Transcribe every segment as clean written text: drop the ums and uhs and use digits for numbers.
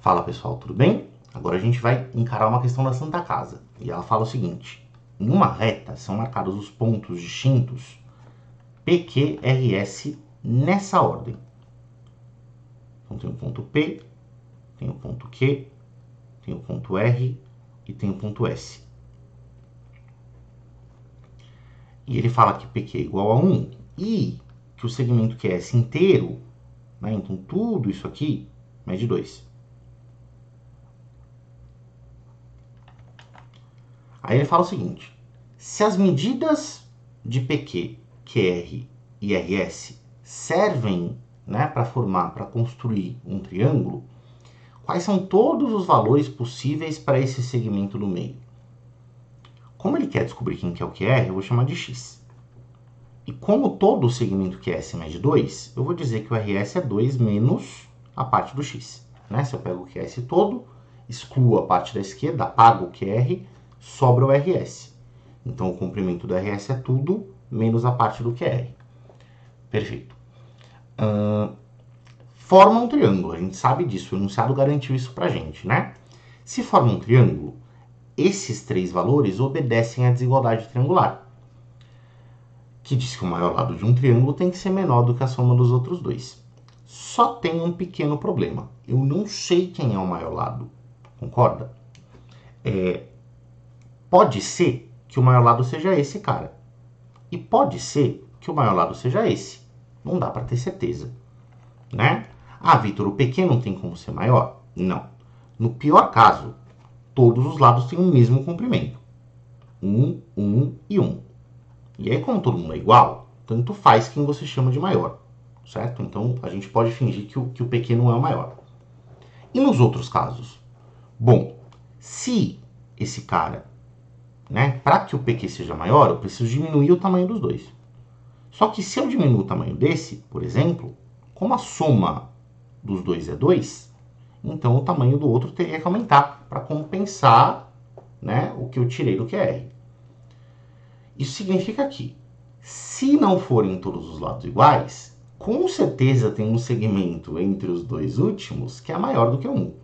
Fala pessoal, tudo bem? Agora a gente vai encarar uma questão da Santa Casa. E ela fala o seguinte: em uma reta são marcados os pontos distintos P, Q, R, S nessa ordem. Então tem o ponto P, tem o ponto Q, tem o ponto R e tem o ponto S. E ele fala que PQ é igual a 1 e que o segmento QS inteiro, né, então tudo isso aqui, mede 2. Aí ele fala o seguinte: se as medidas de PQ, QR e RS servem, né, para construir um triângulo, quais são todos os valores possíveis para esse segmento do meio? Como ele quer descobrir quem que é o QR, eu vou chamar de X. E como todo o segmento QS mede 2, eu vou dizer que o RS é 2 menos a parte do X. Né? Se eu pego o QS todo, excluo a parte da esquerda, apago o QR, sobra o RS. Então o comprimento do RS é tudo menos a parte do QR. Perfeito. Forma um triângulo, a gente sabe disso, o enunciado garantiu isso pra gente, né? Se forma um triângulo, esses três valores obedecem à desigualdade triangular, que diz que o maior lado de um triângulo tem que ser menor do que a soma dos outros dois. Só tem um pequeno problema, eu não sei quem é o maior lado, concorda? Pode ser que o maior lado seja esse cara, e pode ser que o maior lado seja esse, não dá para ter certeza, né? Ah, Vitor, o PQ não tem como ser maior? Não. No pior caso, todos os lados têm o mesmo comprimento. 1, 1 e 1. E aí, como todo mundo é igual, tanto faz quem você chama de maior, certo? Então, a gente pode fingir que o PQ não é o maior. E nos outros casos? Bom, se esse cara, né, para que o PQ seja maior, eu preciso diminuir o tamanho dos dois. Só que se eu diminuir o tamanho desse, por exemplo, como a soma dos dois é 2, então o tamanho do outro teria que aumentar para compensar, né, o que eu tirei do QR. Isso significa que, se não forem todos os lados iguais, com certeza tem um segmento entre os dois últimos que é maior do que 1,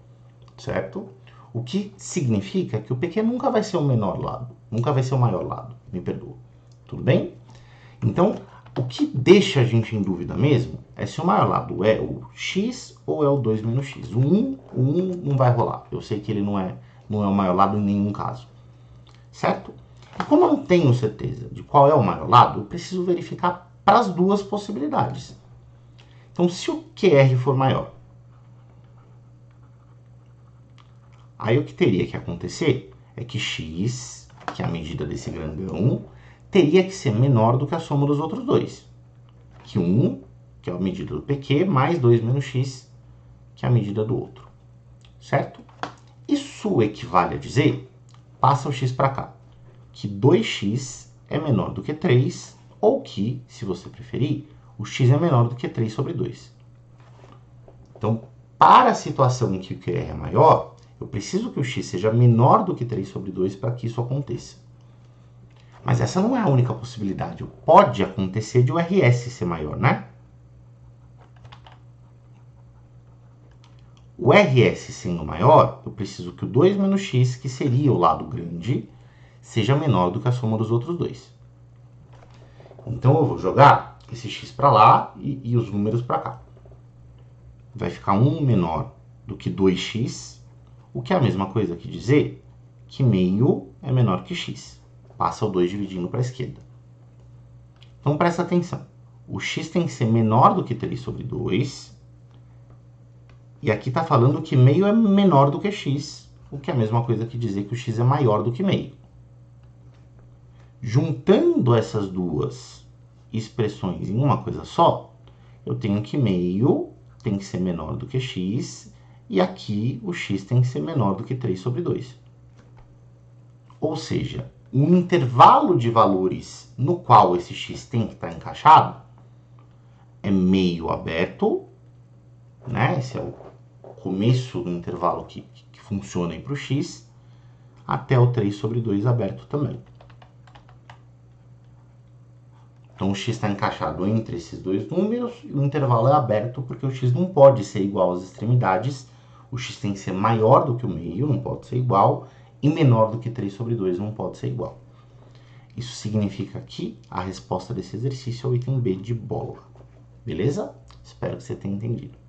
certo? O que significa que o PQ nunca vai ser o menor lado, nunca vai ser o maior lado, me perdoa. Tudo bem? Então, o que deixa a gente em dúvida mesmo é se o maior lado é o x ou é o 2 menos x. O 1 não vai rolar. Eu sei que ele não é o maior lado em nenhum caso. Certo? E como eu não tenho certeza de qual é o maior lado, eu preciso verificar para as duas possibilidades. Então, se o QR for maior, aí o que teria que acontecer é que x, que é a medida desse grandão, teria que ser menor do que a soma dos outros dois. Que 1, que é a medida do PQ, mais 2 menos x, que é a medida do outro. Certo? Isso equivale a dizer, passa o x para cá, que 2x é menor do que 3, ou que, se você preferir, o x é menor do que 3 sobre 2. Então, para a situação em que o QR é maior, eu preciso que o x seja menor do que 3 sobre 2 para que isso aconteça. Mas essa não é a única possibilidade. Pode acontecer de o RS ser maior, né? O RS sendo maior, eu preciso que o 2 menos x, que seria o lado grande, seja menor do que a soma dos outros dois. Então eu vou jogar esse x para lá e os números para cá. Vai ficar 1 menor do que 2x, o que é a mesma coisa que dizer que meio é menor que x. Passa o 2 dividindo para a esquerda. Então presta atenção. O x tem que ser menor do que 3 sobre 2. E aqui está falando que meio é menor do que x, o que é a mesma coisa que dizer que o x é maior do que meio. Juntando essas duas expressões em uma coisa só, eu tenho que meio tem que ser menor do que x, e aqui o x tem que ser menor do que 3 sobre 2. Ou seja, um intervalo de valores no qual esse x tem que estar encaixado é meio aberto, né? Esse é o começo do intervalo que funciona para o x, até o 3 sobre 2 aberto também. Então o x está encaixado entre esses dois números e o intervalo é aberto porque o x não pode ser igual às extremidades, O x tem que ser maior do que o meio, não pode ser igual, e menor do que 3 sobre 2, não pode ser igual. Isso significa que a resposta desse exercício é o item B de bola. Beleza? Espero que você tenha entendido.